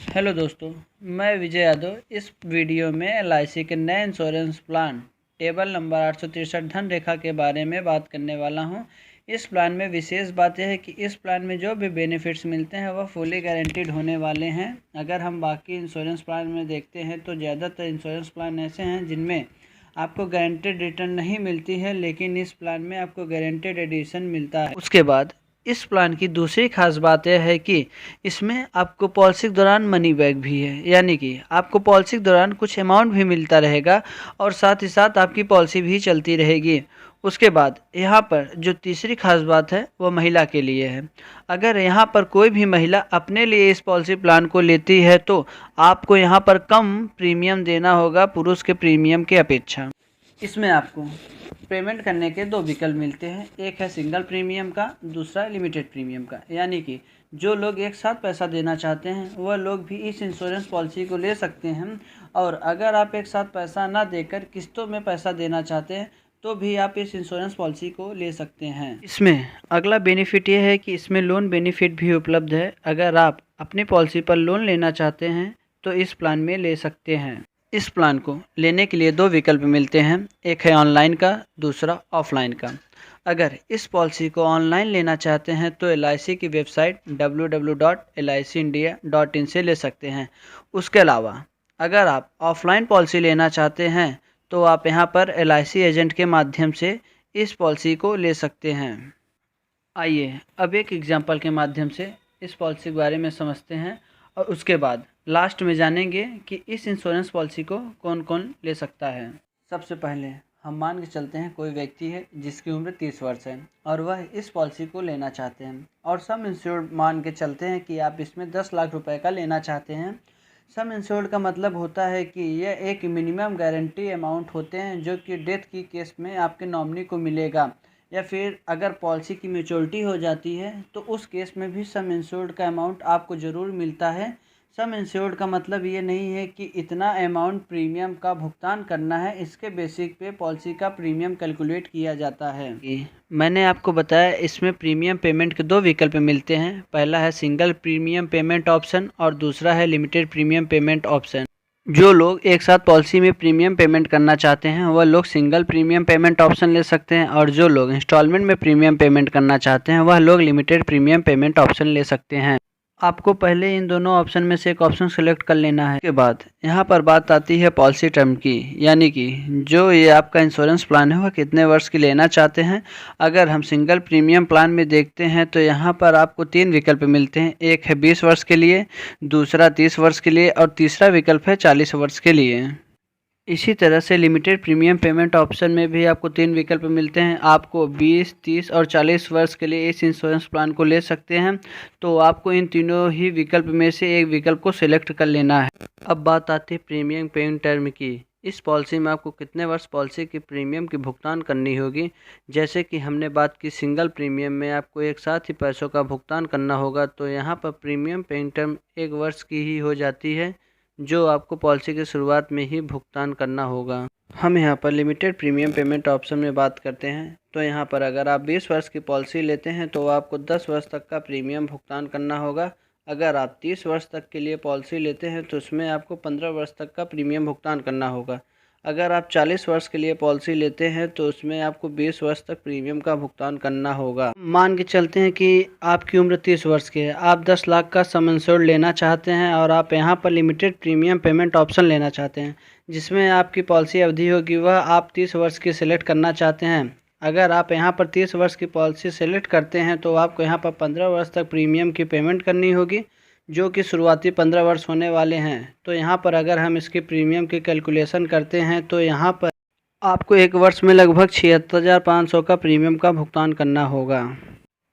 Hello दोस्तों, मैं विजय यादव। इस वीडियो में एलआईसी के नए इंश्योरेंस प्लान टेबल नंबर 863 धन रेखा के बारे में बात करने वाला हूं। इस प्लान में विशेष बात यह है कि इस प्लान में जो भी बेनिफिट्स मिलते हैं वह फुली गारंटीड होने वाले हैं। अगर हम बाकी इंश्योरेंस प्लान में देखते हैं तो ज़्यादातर इंश्योरेंस प्लान ऐसे हैं जिनमें आपको गारंटेड रिटर्न नहीं मिलती है, लेकिन इस प्लान में आपको गारंटेड एडिशन मिलता है। उसके बाद इस प्लान की दूसरी खास बात यह है कि इसमें आपको पॉलिसी के दौरान मनी बैक भी है, यानी कि आपको पॉलिसी के दौरान कुछ अमाउंट भी मिलता रहेगा और साथ ही साथ आपकी पॉलिसी भी चलती रहेगी। उसके बाद यहाँ पर जो तीसरी खास बात है वो महिला के लिए है। अगर यहाँ पर कोई भी महिला अपने लिए इस पॉलिसी प्लान को लेती है तो आपको यहाँ पर कम प्रीमियम देना होगा पुरुष के प्रीमियम के अपेक्षा। इसमें आपको पेमेंट करने के दो विकल्प मिलते हैं, एक है सिंगल प्रीमियम का, दूसरा लिमिटेड प्रीमियम का। यानी कि जो लोग एक साथ पैसा देना चाहते हैं वह लोग भी इस इंश्योरेंस पॉलिसी को ले सकते हैं, और अगर आप एक साथ पैसा ना देकर किस्तों में पैसा देना चाहते हैं तो भी आप इस इंश्योरेंस पॉलिसी को ले सकते हैं। इसमें अगला बेनिफिट ये है कि इसमें लोन बेनिफिट भी उपलब्ध है। अगर आप अपनी पॉलिसी पर लोन लेना चाहते हैं तो इस प्लान में ले सकते हैं। इस प्लान को लेने के लिए दो विकल्प मिलते हैं, एक है ऑनलाइन का, दूसरा ऑफलाइन का। अगर इस पॉलिसी को ऑनलाइन लेना चाहते हैं तो एलआईसी की वेबसाइट www.licindia.in से ले सकते हैं। उसके अलावा अगर आप ऑफलाइन पॉलिसी लेना चाहते हैं तो आप यहां पर एलआईसी एजेंट के माध्यम से इस पॉलिसी को ले सकते हैं। आइए अब एक एग्जाम्पल के माध्यम से इस पॉलिसी के बारे में समझते हैं और उसके बाद लास्ट में जानेंगे कि इस इंश्योरेंस पॉलिसी को कौन कौन ले सकता है। सबसे पहले हम मान के चलते हैं कोई व्यक्ति है जिसकी उम्र 30 वर्ष है और वह इस पॉलिसी को लेना चाहते हैं, और सम इंश्योर्ड मान के चलते हैं कि आप इसमें 10 लाख रुपए का लेना चाहते हैं। सम इंश्योर्ड का मतलब होता है कि यह एक मिनिमम गारंटी अमाउंट होते हैं जो कि डेथ की केस में आपके नॉमिनी को मिलेगा, या फिर अगर पॉलिसी की मैच्योरिटी हो जाती है तो उस केस में भी सम इंश्योर्ड का अमाउंट आपको ज़रूर मिलता है। सम इंश्योर्ड का मतलब ये नहीं है कि इतना अमाउंट प्रीमियम का भुगतान करना है, इसके बेसिक पे पॉलिसी का प्रीमियम कैलकुलेट किया जाता है। मैंने आपको बताया इसमें प्रीमियम पेमेंट के दो विकल्प मिलते हैं, पहला है सिंगल प्रीमियम पेमेंट ऑप्शन और दूसरा है लिमिटेड प्रीमियम पेमेंट ऑप्शन। जो लोग एक साथ पॉलिसी में प्रीमियम पेमेंट करना चाहते हैं वह लोग सिंगल प्रीमियम पेमेंट ऑप्शन ले सकते हैं, और जो लोग इंस्टॉलमेंट में प्रीमियम पेमेंट करना चाहते हैं वह लोग लिमिटेड प्रीमियम पेमेंट ऑप्शन ले सकते हैं। आपको पहले इन दोनों ऑप्शन में से एक ऑप्शन सेलेक्ट कर लेना है। उसके बाद यहाँ पर बात आती है पॉलिसी टर्म की, यानी कि जो ये आपका इंश्योरेंस प्लान है वह कितने वर्ष की लेना चाहते हैं। अगर हम सिंगल प्रीमियम प्लान में देखते हैं तो यहाँ पर आपको तीन विकल्प मिलते हैं, एक है 20 वर्ष के लिए, दूसरा 30 वर्ष के लिए और तीसरा विकल्प है 40 वर्ष के लिए। इसी तरह से लिमिटेड प्रीमियम पेमेंट ऑप्शन में भी आपको तीन विकल्प मिलते हैं, आपको 20, 30 और 40 वर्ष के लिए इस इंश्योरेंस प्लान को ले सकते हैं। तो आपको इन तीनों ही विकल्प में से एक विकल्प को सिलेक्ट कर लेना है। अब बात आती है प्रीमियम पेइंग टर्म की। इस पॉलिसी में आपको कितने वर्ष पॉलिसी की प्रीमियम की भुगतान करनी होगी। जैसे कि हमने बात की सिंगल प्रीमियम में आपको एक साथ ही पैसों का भुगतान करना होगा, तो यहाँ पर प्रीमियम पेइंग टर्म 1 वर्ष की ही हो जाती है, जो आपको पॉलिसी की शुरुआत में ही भुगतान करना होगा। हम यहाँ पर लिमिटेड प्रीमियम पेमेंट ऑप्शन में बात करते हैं, तो यहाँ पर अगर आप 20 वर्ष की पॉलिसी लेते हैं तो आपको 10 वर्ष तक का प्रीमियम भुगतान करना होगा। अगर आप 30 वर्ष तक के लिए पॉलिसी लेते हैं तो उसमें आपको 15 वर्ष तक का प्रीमियम भुगतान करना होगा। अगर आप 40 वर्ष के लिए पॉलिसी लेते हैं तो उसमें आपको 20 वर्ष तक प्रीमियम का भुगतान करना होगा। मान के चलते हैं कि आपकी उम्र 30 वर्ष की है, आप 10 लाख का सम इंश्योर्ड लेना चाहते हैं और आप यहां पर लिमिटेड प्रीमियम पेमेंट ऑप्शन लेना चाहते हैं, जिसमें आपकी पॉलिसी अवधि होगी वह आप 30 वर्ष की सिलेक्ट करना चाहते हैं। अगर आप यहाँ पर 30 वर्ष की पॉलिसी सेलेक्ट करते हैं तो आपको यहाँ पर 15 वर्ष तक प्रीमियम की पेमेंट करनी होगी, जो कि शुरुआती 15 वर्ष होने वाले हैं। तो यहाँ पर अगर हम इसकी प्रीमियम की कैलकुलेशन करते हैं तो यहाँ पर आपको एक वर्ष में लगभग 76,500 का प्रीमियम का भुगतान करना होगा।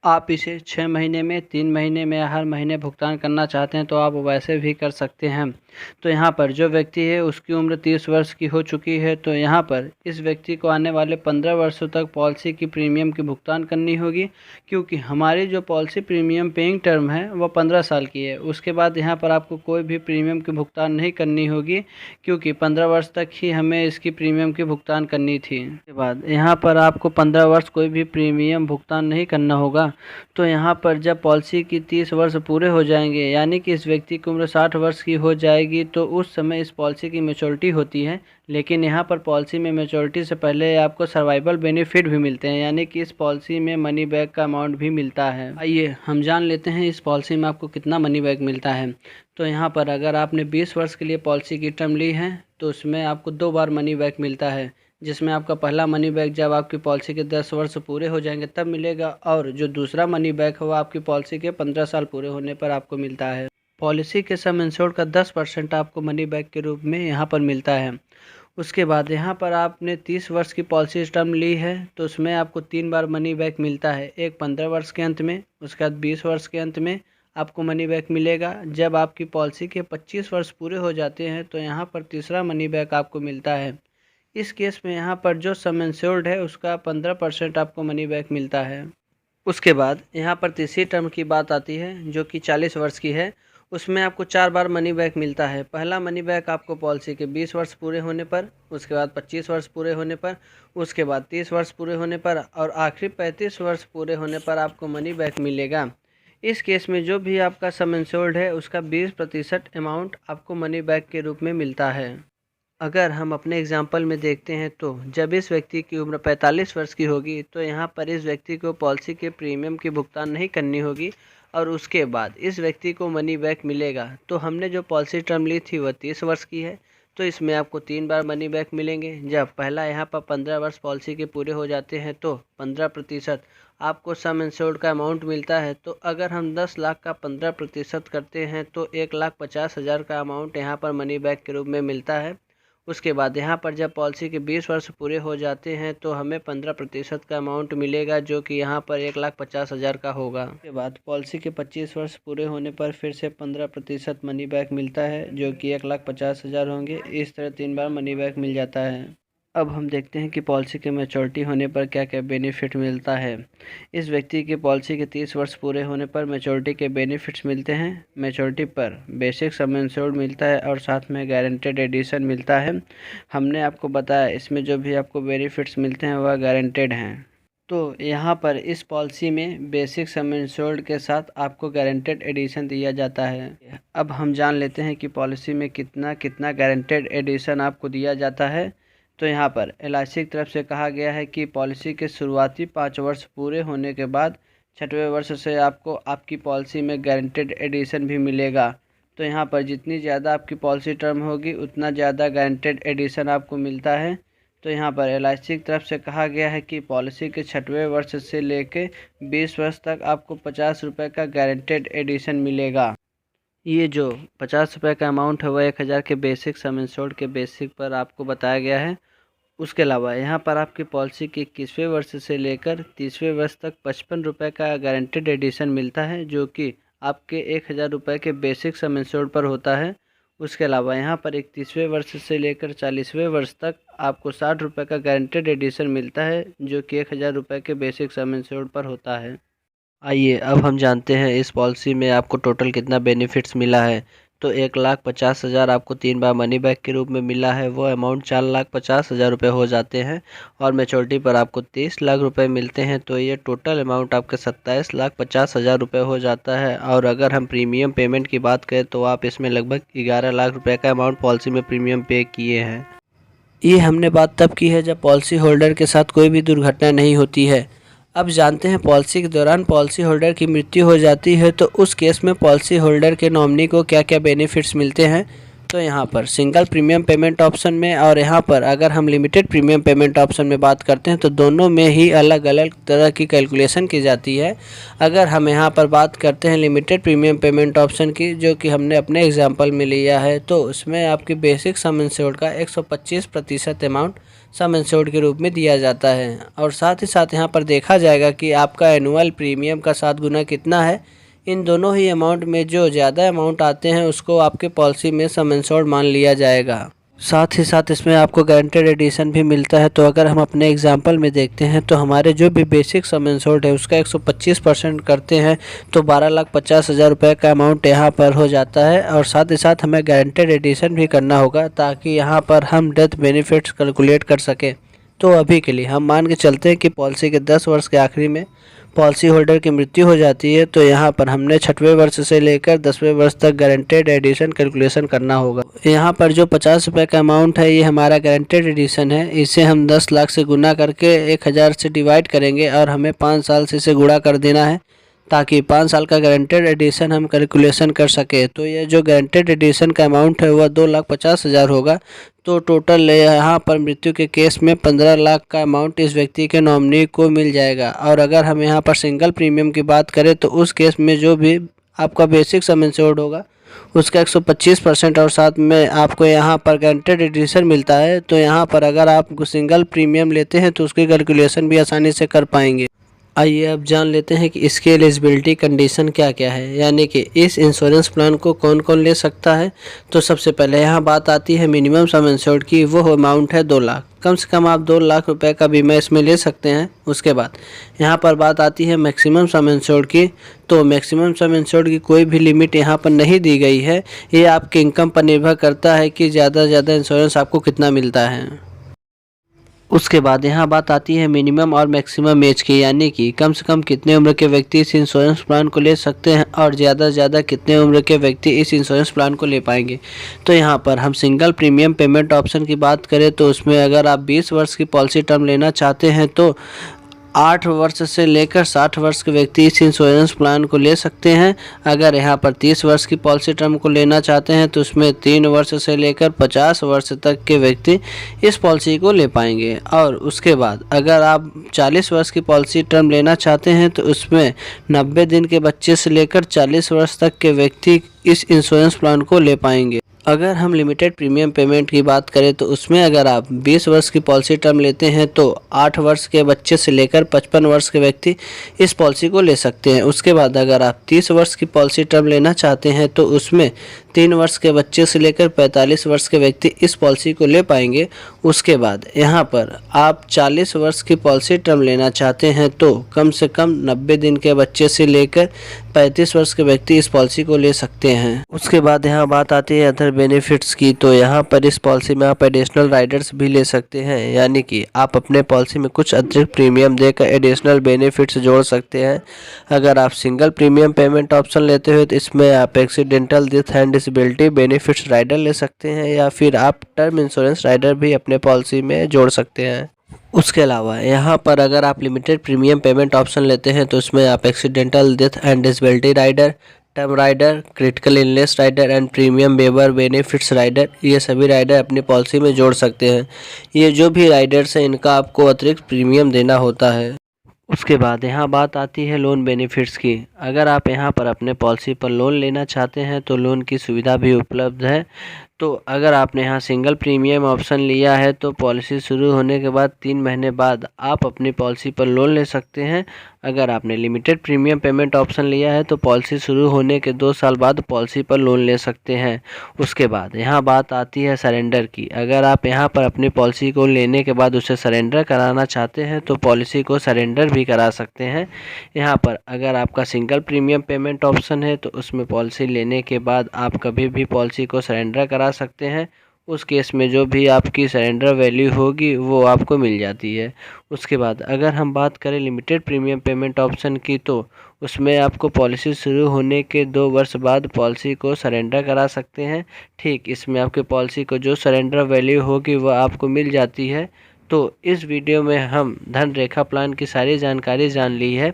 आप इसे 6 महीने में, 3 महीने में या हर महीने भुगतान करना चाहते हैं तो आप वैसे भी कर सकते हैं। तो यहाँ पर जो व्यक्ति है उसकी उम्र 30 वर्ष की हो चुकी है, तो यहाँ पर इस व्यक्ति को आने वाले 15 वर्षों तक पॉलिसी की प्रीमियम की भुगतान करनी होगी, क्योंकि हमारी जो पॉलिसी प्रीमियम पेइंग टर्म है वह 15 साल की है। उसके बाद यहाँ पर आपको कोई भी प्रीमियम की भुगतान नहीं करनी होगी, क्योंकि 15 वर्ष तक ही हमें इसकी प्रीमियम की भुगतान करनी थी। उसके बाद यहाँ पर आपको 15 वर्ष कोई भी प्रीमियम भुगतान नहीं करना होगा। तो यहाँ पर जब पॉलिसी की 30 वर्ष पूरे हो जाएंगे, यानी कि इस व्यक्ति की उम्र 60 वर्ष की हो जाएगी, तो उस समय इस पॉलिसी की मैच्योरिटी होती है। लेकिन यहाँ पर पॉलिसी में मैच्योरिटी से पहले आपको सर्वाइवल बेनिफिट भी मिलते हैं, यानी कि इस पॉलिसी में मनी बैक का अमाउंट भी मिलता है। आइए हम जान लेते हैं इस पॉलिसी में आपको कितना मनी बैक मिलता है। तो यहाँ पर अगर आपने 20 वर्ष के लिए पॉलिसी की टर्म ली है तो उसमें आपको 2 बार मनी बैक मिलता है, जिसमें आपका पहला मनी बैक जब आपकी पॉलिसी के 10 वर्ष पूरे हो जाएंगे तब मिलेगा, और जो दूसरा मनी बैक है वो आपकी पॉलिसी के 15 साल पूरे होने पर आपको मिलता है। पॉलिसी के सम इंश्योर्ड का 10% आपको मनी बैक के रूप में यहाँ पर मिलता है। उसके बाद यहाँ पर आपने 30 वर्ष की पॉलिसी टर्म ली है तो उसमें आपको 3 बार मनी बैक मिलता है, एक 15 वर्ष के अंत में, उसके बाद 20 वर्ष के अंत में आपको मनी बैक मिलेगा। जब आपकी पॉलिसी के 25 वर्ष पूरे हो जाते हैं तो यहाँ पर तीसरा मनी बैक आपको मिलता है। इस केस में यहाँ पर जो सम इंश्योर्ड है उसका 15% आपको मनी बैक मिलता है। उसके बाद यहाँ पर तीसरी टर्म की बात आती है जो कि 40 वर्ष की है। उसमें आपको 4 बार मनी बैक मिलता है। पहला मनी बैक आपको पॉलिसी के 20 वर्ष पूरे होने पर, उसके बाद 25 वर्ष पूरे होने पर, उसके बाद 30 वर्ष पूरे होने पर, और आखिरी 35 वर्ष पूरे होने पर आपको मनी बैक मिलेगा। इस केस में जो भी आपका सम इंश्योर्ड है उसका 20% अमाउंट आपको मनी बैक के रूप में मिलता है। अगर हम अपने एग्जाम्पल में देखते हैं तो जब इस व्यक्ति की उम्र 45 वर्ष की होगी तो यहाँ पर इस व्यक्ति को पॉलिसी के प्रीमियम की भुगतान नहीं करनी होगी, और उसके बाद इस व्यक्ति को मनी बैक मिलेगा। तो हमने जो पॉलिसी टर्म ली थी वह 30 वर्ष की है, तो इसमें आपको 3 बार मनी बैक मिलेंगे। जब पहला यहाँ पर 15 वर्ष पॉलिसी के पूरे हो जाते हैं तो 15% आपको सम इंश्योर्ड का अमाउंट मिलता है। तो अगर हम 10 लाख का 15% करते हैं तो 1,50,000 का अमाउंट यहाँ पर मनी बैक के रूप में मिलता है। उसके बाद यहाँ पर जब पॉलिसी के 20 वर्ष पूरे हो जाते हैं तो हमें 15% का अमाउंट मिलेगा, जो कि यहाँ पर 1,50,000 का होगा। उसके बाद पॉलिसी के 25 वर्ष पूरे होने पर फिर से 15% मनी बैक मिलता है, जो कि 1,50,000 होंगे। इस तरह 3 बार मनी बैक मिल जाता है। अब हम देखते हैं कि पॉलिसी के मैच्योरिटी होने पर क्या क्या बेनिफिट मिलता है। इस व्यक्ति की पॉलिसी के 30 वर्ष पूरे होने पर मैच्योरिटी के बेनिफिट्स मिलते हैं। मैच्योरिटी पर बेसिक सम इंश्योर्ड मिलता है और साथ में गारंटेड एडिशन मिलता है। हमने आपको बताया इसमें जो भी आपको बेनिफिट्स मिलते हैं वह गारंटेड हैं। तो यहाँ पर इस पॉलिसी में बेसिक सम इंश्योर्ड के साथ आपको गारंटेड एडिशन दिया जाता है। अब हम जान लेते हैं कि पॉलिसी में कितना कितना गारंटेड एडिशन आपको दिया जाता है। तो यहाँ पर LIC की तरफ से कहा गया है कि पॉलिसी के शुरुआती 5 वर्ष पूरे होने के बाद 6वें वर्ष से आपको आपकी पॉलिसी में गारंटेड एडिशन भी मिलेगा। तो यहाँ पर जितनी ज़्यादा आपकी पॉलिसी टर्म होगी उतना ज़्यादा गारंटेड एडिशन आपको मिलता है। तो यहाँ पर LIC की तरफ से कहा गया है कि पॉलिसी के 6वें वर्ष से लेकर 20 वर्ष तक आपको 50 रुपये का गारंटेड एडिशन मिलेगा। ये जो 50 रुपये का अमाउंट है वह 1,000 के बेसिक सम इंश्योर्ड के बेसिक पर आपको बताया गया है। उसके अलावा यहाँ पर आपकी पॉलिसी के 21वें वर्ष से लेकर 30वें वर्ष तक 55 रुपये का गारंटेड एडिशन मिलता है, जो कि आपके 1,000 रुपये के बेसिक सम इंश्योर्ड पर होता है। उसके अलावा यहाँ पर 31वें वर्ष से लेकर 40वें वर्ष तक आपको 60 रुपये का गारंटेड एडिशन मिलता है, जो कि 1,000 रुपये के बेसिक सम इंश्योर्ड पर होता है। आइए अब हम जानते हैं इस पॉलिसी में आपको टोटल कितना बेनिफिट्स मिला है। तो 1,50,000 आपको 3 बार मनी बैक के रूप में मिला है, वो अमाउंट 4,50,000 रुपये हो जाते हैं, और मैच्योरिटी पर आपको 30 लाख रुपए मिलते हैं। तो ये टोटल अमाउंट आपके 27,50,000 रुपये हो जाता है। और अगर हम प्रीमियम पेमेंट की बात करें तो आप इसमें लगभग 11 लाख रुपये का अमाउंट पॉलिसी में प्रीमियम पे किए हैं। ये हमने बात तब की है जब पॉलिसी होल्डर के साथ कोई भी दुर्घटना नहीं होती है। अब जानते हैं पॉलिसी के दौरान पॉलिसी होल्डर की मृत्यु हो जाती है तो उस केस में पॉलिसी होल्डर के नॉमिनी को क्या क्या बेनिफिट्स मिलते हैं। तो यहाँ पर सिंगल प्रीमियम पेमेंट ऑप्शन में और यहाँ पर अगर हम लिमिटेड प्रीमियम पेमेंट ऑप्शन में बात करते हैं तो दोनों में ही अलग अलग तरह की कैलकुलेशन की जाती है। अगर हम यहाँ पर बात करते हैं लिमिटेड प्रीमियम पेमेंट ऑप्शन की, जो कि हमने अपने एग्जाम्पल में लिया है, तो उसमें आपकी बेसिक सम इंश्योर्ड का 125% अमाउंट सम इंश्योर्ड के रूप में दिया जाता है। और साथ ही साथ यहाँ पर देखा जाएगा कि आपका एनुअल प्रीमियम का 7 गुना कितना है। इन दोनों ही अमाउंट में जो ज़्यादा अमाउंट आते हैं उसको आपके पॉलिसी में सम इंश्योर्ड मान लिया जाएगा। साथ ही साथ इसमें आपको गारंटेड एडिशन भी मिलता है। तो अगर हम अपने एग्जांपल में देखते हैं तो हमारे जो भी बेसिक सम इंश्योर्ड है उसका 125% करते हैं तो 12,50,000 रुपये का अमाउंट यहाँ पर हो जाता है। और साथ ही साथ हमें गारंटेड एडिशन भी करना होगा ताकि यहाँ पर हम डेथ बेनिफिट्स कैलकुलेट कर सकें। तो अभी के लिए हम मान के चलते हैं कि पॉलिसी के 10 वर्ष के आखिरी में पॉलिसी होल्डर की मृत्यु हो जाती है, तो यहाँ पर हमने 6वें वर्ष से लेकर 10वें वर्ष तक गारंटेड एडिशन कैलकुलेशन करना होगा। यहाँ पर जो 50 रुपये का अमाउंट है ये हमारा गारंटेड एडिशन है। इसे हम 10 लाख से गुना करके 1000 से डिवाइड करेंगे और हमें 5 साल से इसे गुणा कर देना है ताकि 5 साल का गारंटेड एडिशन हम कैलकुलेशन कर सके। तो ये जो गारंटेड एडिशन का अमाउंट है वह 2,50,000 होगा। तो टोटल यहाँ पर मृत्यु के केस में 15 लाख का अमाउंट इस व्यक्ति के नॉमिनी को मिल जाएगा। और अगर हम यहाँ पर सिंगल प्रीमियम की बात करें तो उस केस में जो भी आपका बेसिक सम इंश्योर्ड होगा उसका 125% और साथ में आपको यहाँ पर गारंटेड एडिशन मिलता है। तो यहाँ पर अगर आप सिंगल प्रीमियम लेते हैं तो उसकी कैलकुलेशन भी आसानी से कर पाएंगे। आइए अब जान लेते हैं कि इसके एलिजिबिलिटी कंडीशन क्या क्या है, यानी कि इस इंश्योरेंस प्लान को कौन कौन ले सकता है। तो सबसे पहले यहाँ बात आती है मिनिमम सम इंश्योर्ड की, वो अमाउंट है 2 लाख। कम से कम आप 2 लाख रुपए का बीमा इसमें ले सकते हैं। उसके बाद यहाँ पर बात आती है मैक्सिमम सम इंश्योर्ड की। तो मैक्सिमम सम इंश्योर्ड की कोई भी लिमिट यहाँ पर नहीं दी गई है, ये आपके इनकम पर निर्भर करता है कि ज़्यादा से ज़्यादा इंश्योरेंस आपको कितना मिलता है। उसके बाद यहाँ बात आती है मिनिमम और मैक्सिमम एज की, यानी कि कम से कम कितने उम्र के व्यक्ति इस इंश्योरेंस प्लान को ले सकते हैं और ज़्यादा से ज़्यादा कितने उम्र के व्यक्ति इस इंश्योरेंस प्लान को ले पाएंगे। तो यहाँ पर हम सिंगल प्रीमियम पेमेंट ऑप्शन की बात करें तो उसमें अगर आप 20 वर्ष की पॉलिसी टर्म लेना चाहते हैं तो 8 वर्ष से लेकर 60 वर्ष के व्यक्ति इस इंश्योरेंस प्लान को ले सकते हैं। अगर यहाँ पर 30 वर्ष की पॉलिसी टर्म को लेना चाहते हैं तो उसमें 3 वर्ष से लेकर 50 वर्ष तक के व्यक्ति इस पॉलिसी को ले पाएंगे। और उसके बाद अगर आप 40 वर्ष की पॉलिसी टर्म लेना चाहते हैं तो उसमें 90 दिन के बच्चे से लेकर 40 वर्ष तक के व्यक्ति इस इंश्योरेंस प्लान को ले पाएंगे। अगर हम लिमिटेड प्रीमियम पेमेंट की बात करें तो उसमें अगर आप 20 वर्ष की पॉलिसी टर्म लेते हैं तो 8 वर्ष के बच्चे से लेकर 55 वर्ष के व्यक्ति इस पॉलिसी को ले सकते हैं। उसके बाद अगर आप 30 वर्ष की पॉलिसी टर्म लेना चाहते हैं तो उसमें 3 वर्ष के बच्चे से लेकर 45 वर्ष के व्यक्ति इस पॉलिसी को ले पाएंगे। उसके बाद यहाँ पर आप 40 वर्ष की पॉलिसी टर्म लेना चाहते हैं तो कम से कम 90 दिन के बच्चे से लेकर 35 वर्ष के व्यक्ति इस पॉलिसी को ले सकते हैं। उसके बाद यहाँ बात आती है अदर बेनिफिट्स की। तो यहाँ पर इस पॉलिसी में आप एडिशनल राइडर्स भी ले सकते हैं, यानी कि आप अपने पॉलिसी में कुछ अतिरिक्त प्रीमियम देकर एडिशनल बेनिफिट्स जोड़ सकते हैं। अगर आप सिंगल प्रीमियम पेमेंट ऑप्शन लेते हो तो इसमें आप accidental death and disability benefits rider ले सकते हैं या फिर आप टर्म इंश्योरेंस राइडर भी अपने पॉलिसी में जोड़ सकते हैं। उसके अलावा यहाँ पर अगर आप लिमिटेड प्रीमियम पेमेंट ऑप्शन लेते हैं तो उसमें आप accidental death and disability rider, term rider, critical illness rider and premium waiver benefits rider, ये सभी राइडर अपनी पॉलिसी में जोड़ सकते हैं। ये जो भी राइडर्स हैं इनका आपको अतिरिक्त प्रीमियम देना होता है। उसके बाद यहाँ बात आती है लोन बेनिफिट्स की। अगर आप यहाँ पर अपने पॉलिसी पर लोन लेना चाहते हैं तो लोन की सुविधा भी उपलब्ध है। तो अगर आपने यहाँ सिंगल प्रीमियम ऑप्शन लिया है तो पॉलिसी शुरू होने के बाद 3 महीने बाद आप अपनी पॉलिसी पर लोन ले सकते हैं। अगर आपने लिमिटेड प्रीमियम पेमेंट ऑप्शन लिया है तो पॉलिसी शुरू होने के 2 साल बाद पॉलिसी पर लोन ले सकते हैं। उसके बाद यहाँ बात आती है सरेंडर की। अगर आप यहाँ पर अपनी पॉलिसी को लेने के बाद उसे सरेंडर कराना चाहते हैं तो पॉलिसी को सरेंडर भी करा सकते हैं। यहाँ पर अगर आपका सिंगल प्रीमियम पेमेंट ऑप्शन है तो उसमें पॉलिसी लेने के बाद आप कभी भी पॉलिसी को सरेंडर करा सकते हैं। उस केस में जो भी आपकी सरेंडर वैल्यू होगी वो आपको मिल जाती है। उसके बाद अगर हम बात करें लिमिटेड प्रीमियम पेमेंट ऑप्शन की तो उसमें आपको पॉलिसी शुरू होने के 2 वर्ष बाद पॉलिसी को सरेंडर करा सकते हैं। ठीक इसमें आपके पॉलिसी को जो सरेंडर वैल्यू होगी वह आपको मिल जाती है। तो इस वीडियो में हम धन रेखा प्लान की सारी जानकारी जान ली है।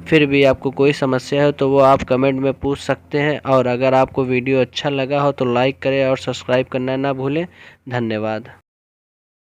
फिर भी आपको कोई समस्या हो तो वो आप कमेंट में पूछ सकते हैं। और अगर आपको वीडियो अच्छा लगा हो तो लाइक करें और सब्सक्राइब करना ना भूलें। धन्यवाद।